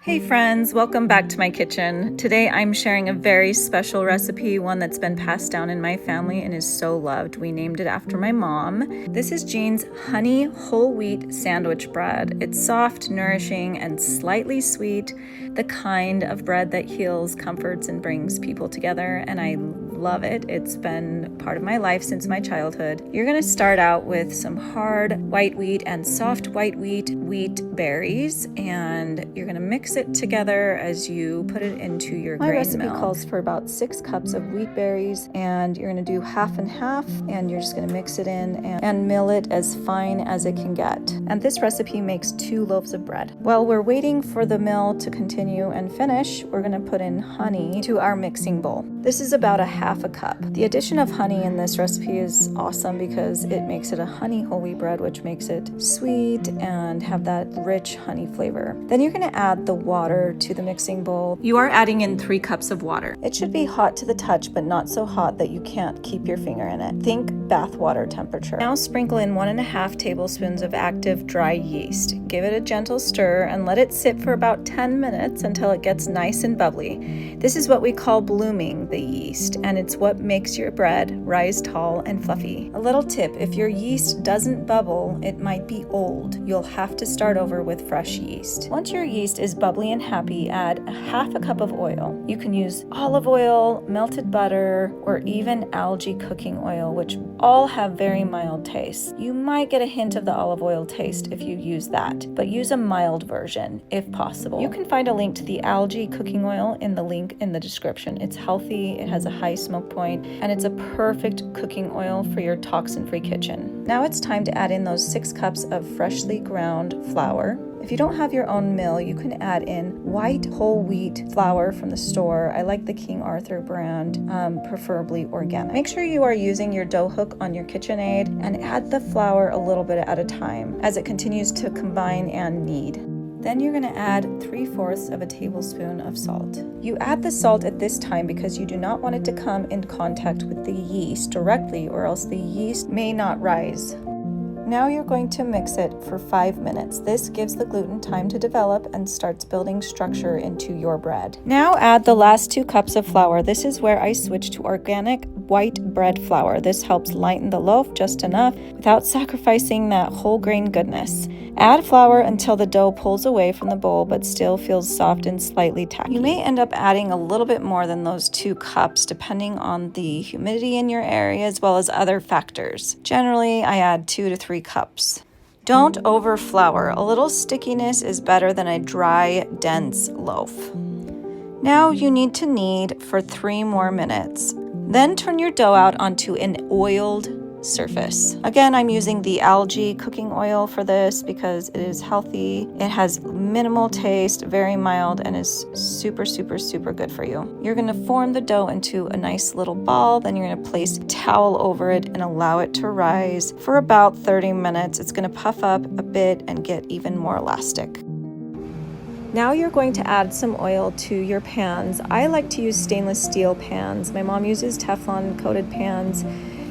Hey friends, welcome back to my kitchen. Today I'm sharing a very special recipe, one that's been passed down in my family and is so loved. We named it after my mom. This is Jean's honey whole wheat sandwich bread. It's soft, nourishing, and slightly sweet, the kind of bread that heals, comforts, and brings people together, and I love it. It's been part of my life since my childhood. You're gonna start out with some hard white wheat and soft white wheat berries, and you're gonna mix it together as you put it into your grain mill. My recipe calls for about 6 cups of wheat berries, and you're gonna do half and half, and you're just gonna mix it in and mill it as fine as it can get. And this recipe makes 2 loaves of bread. While we're waiting for the mill to continue and finish, we're gonna put in honey to our mixing bowl. This is about a half a cup. The addition of honey in this recipe is awesome because it makes it a honey whole wheat bread, which makes it sweet and have that rich honey flavor. Then you're gonna add the water to the mixing bowl. You are adding in 3 cups of water. It should be hot to the touch, but not so hot that you can't keep your finger in it. Think bath water temperature. Now sprinkle in 1.5 tablespoons of active dry yeast. Give it a gentle stir and let it sit for about 10 minutes until it gets nice and bubbly. This is what we call blooming the yeast, and it's what makes your bread rise tall and fluffy. A little tip, if your yeast doesn't bubble, it might be old. You'll have to start over with fresh yeast. Once your yeast is bubbly and happy, add half a cup of oil. You can use olive oil, melted butter, or even algae cooking oil, which all have very mild tastes. You might get a hint of the olive oil taste if you use that, but use a mild version if possible. You can find a link to the algae cooking oil in the link in the description. It's healthy, it has a high smoke point, and it's a perfect cooking oil for your toxin-free kitchen. Now it's time to add in those 6 cups of freshly ground flour. If you don't have your own mill, you can add in white whole wheat flour from the store. I like the King Arthur brand, preferably organic. Make sure you are using your dough hook on your KitchenAid and add the flour a little bit at a time as it continues to combine and knead. Then you're gonna add 3/4 of a tablespoon of salt. You add the salt at this time because you do not want it to come in contact with the yeast directly, or else the yeast may not rise. Now you're going to mix it for 5 minutes. This gives the gluten time to develop and starts building structure into your bread. Now add the last 2 cups of flour. This is where I switch to organic white bread flour. This helps lighten the loaf just enough without sacrificing that whole grain goodness. Add flour until the dough pulls away from the bowl but still feels soft and slightly tacky. You may end up adding a little bit more than those 2 cups depending on the humidity in your area as well as other factors. Generally, I add 2 to 3 cups. Don't over flour. A little stickiness is better than a dry, dense loaf. Now you need to knead for 3 more minutes. Then turn your dough out onto an oiled surface. Again, I'm using the algae cooking oil for this because it is healthy. It has minimal taste, very mild, and is super good for you. You're gonna form the dough into a nice little ball, then you're gonna place a towel over it and allow it to rise for about 30 minutes. It's gonna puff up a bit and get even more elastic. Now you're going to add some oil to your pans. I like to use stainless steel pans. My mom uses Teflon coated pans.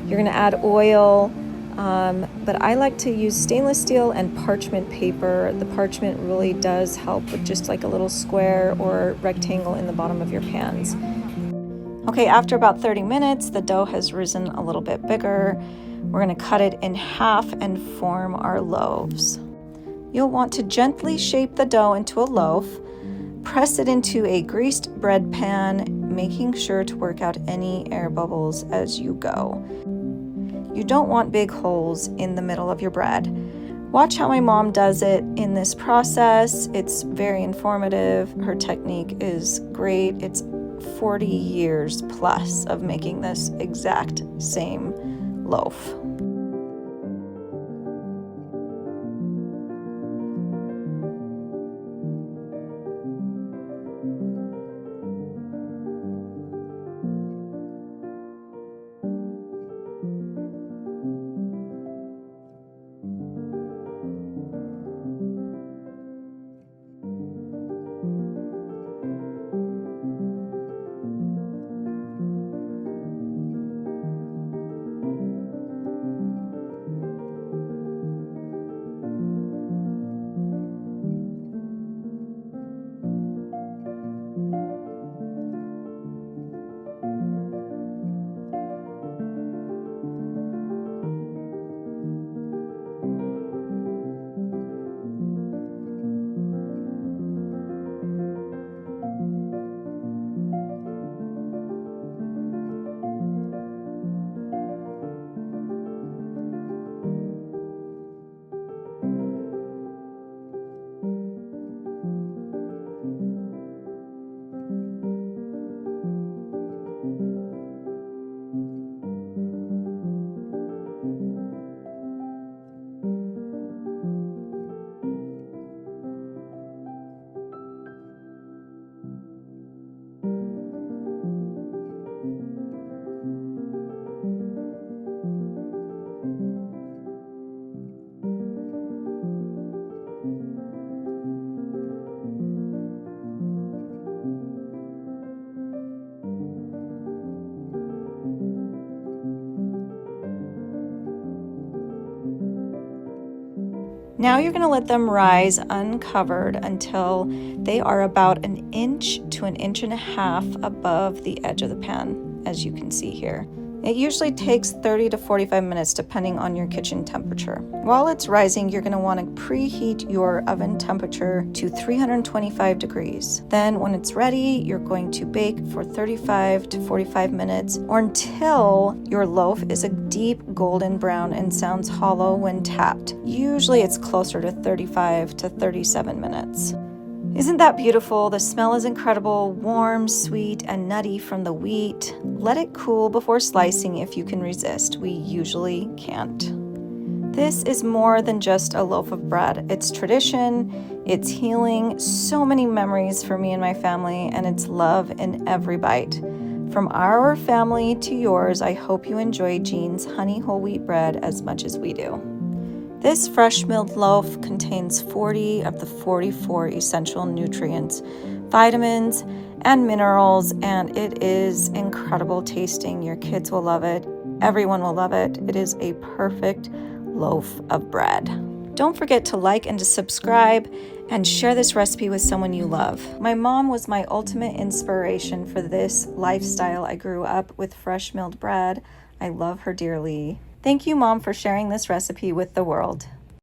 You're gonna add oil, but I like to use stainless steel and parchment paper. The parchment really does help with just like a little square or rectangle in the bottom of your pans. Okay, after about 30 minutes, the dough has risen a little bit bigger. We're gonna cut it in half and form our loaves. You'll want to gently shape the dough into a loaf. Press it into a greased bread pan, making sure to work out any air bubbles as you go. You don't want big holes in the middle of your bread. Watch how my mom does it in this process. It's very informative. Her technique is great. It's 40 years plus of making this exact same loaf. Now you're gonna let them rise uncovered until they are about 1 to 1.5 inches above the edge of the pan, as you can see here. It usually takes 30 to 45 minutes depending on your kitchen temperature. While it's rising, you're gonna wanna preheat your oven temperature to 325 degrees. Then when it's ready, you're going to bake for 35 to 45 minutes or until your loaf is a deep golden brown and sounds hollow when tapped. Usually it's closer to 35 to 37 minutes. Isn't that beautiful? The smell is incredible, warm, sweet, and nutty from the wheat. Let it cool before slicing if you can resist. We usually can't. This is more than just a loaf of bread. It's tradition, it's healing, so many memories for me and my family, and it's love in every bite. From our family to yours, I hope you enjoy Jean's honey whole wheat bread as much as we do. This fresh milled loaf contains 40 of the 44 essential nutrients, vitamins, and minerals, and it is incredible tasting. Your kids will love it. Everyone will love it. It is a perfect loaf of bread. Don't forget to like and to subscribe and share this recipe with someone you love. My mom was my ultimate inspiration for this lifestyle. I grew up with fresh milled bread. I love her dearly. Thank you, Mom, for sharing this recipe with the world.